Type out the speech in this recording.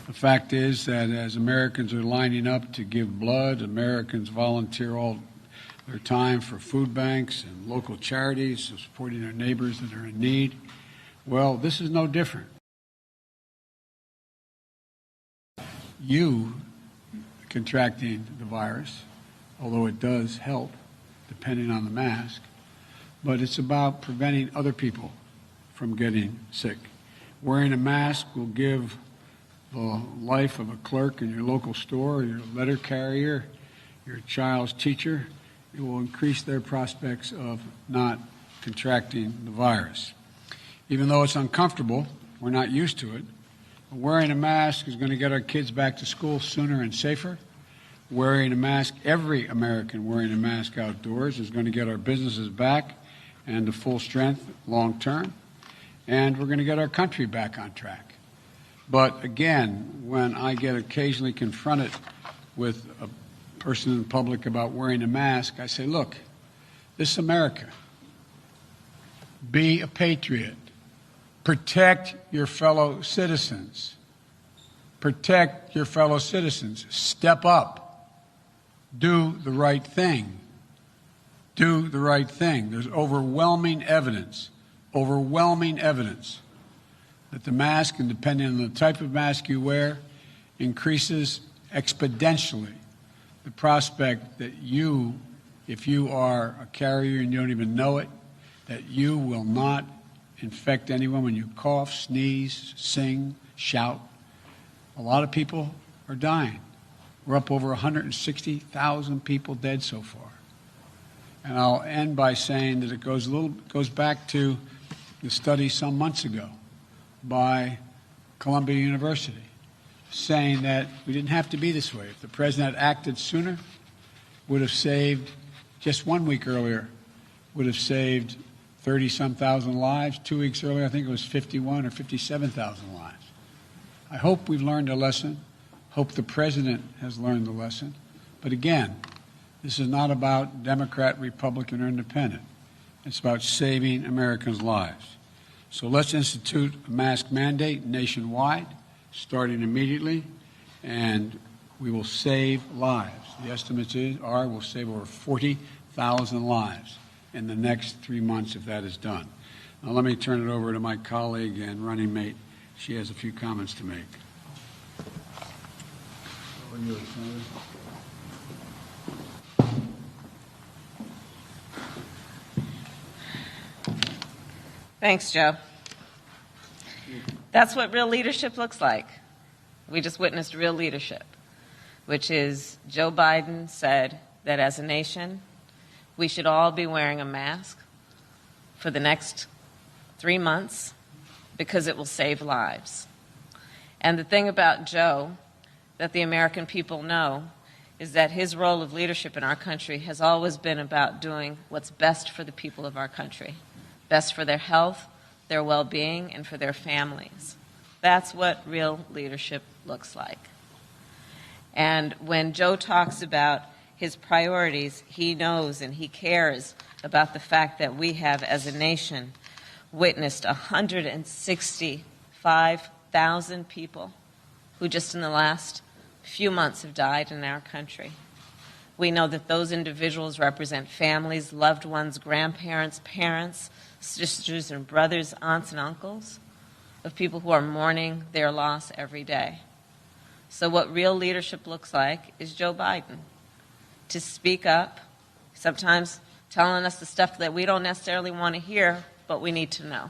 The fact is that as Americans are lining up to give blood, Americans volunteer all their time for food banks and local charities, supporting their neighbors that are in need. Well, this is no different. You contracting the virus, although it does help, depending on the mask, but it's about preventing other people from getting sick. Wearing a mask will give the life of a clerk in your local store, your letter carrier, your child's teacher, it will increase their prospects of not contracting the virus. Even though it's uncomfortable, we're not used to it, wearing a mask is going to get our kids back to school sooner and safer. Wearing a mask, every American wearing a mask outdoors is going to get our businesses back and to full strength long term. And we're going to get our country back on track. But again, when I get occasionally confronted with a person in public about wearing a mask, I say, look, this is America. Be a patriot. Protect your fellow citizens. Protect your fellow citizens. Step up. Do the right thing. Do the right thing. There's overwhelming evidence that the mask, and depending on the type of mask you wear, increases exponentially the prospect that you, if you are a carrier and you don't even know it, that you will not infect anyone when you cough, sneeze, sing, shout. A lot of people are dying. We're up over 160,000 people dead so far. And I'll end by saying that it goes back to the study some months ago by Columbia University, saying that we didn't have to be this way. If the president had acted sooner, would have saved, just 1 week earlier, would have saved 30-some thousand lives. 2 weeks earlier, I think it was 51 or 57,000 lives. I hope we've learned a lesson. Hope the president has learned the lesson. But again, this is not about Democrat, Republican, or Independent. It's about saving Americans' lives. So let's institute a mask mandate nationwide, starting immediately, and we will save lives. The estimates are we'll save over 40,000 lives in the next 3 months if that is done. Now let me turn it over to my colleague and running mate. She has a few comments to make. Thanks, Joe. That's what real leadership looks like. We just witnessed real leadership, which is Joe Biden said that as a nation, we should all be wearing a mask for the next 3 months because it will save lives. And the thing about Joe that the American people know is that his role of leadership in our country has always been about doing what's best for the people of our country, best for their health, their well-being, and for their families. That's what real leadership looks like. And when Joe talks about his priorities, he knows and he cares about the fact that we have, as a nation, witnessed 165,000 people who just in the last few months have died in our country. We know that those individuals represent families, loved ones, grandparents, parents, sisters and brothers, aunts and uncles of people who are mourning their loss every day. So what real leadership looks like is Joe Biden to speak up, sometimes telling us the stuff that we don't necessarily want to hear, but we need to know.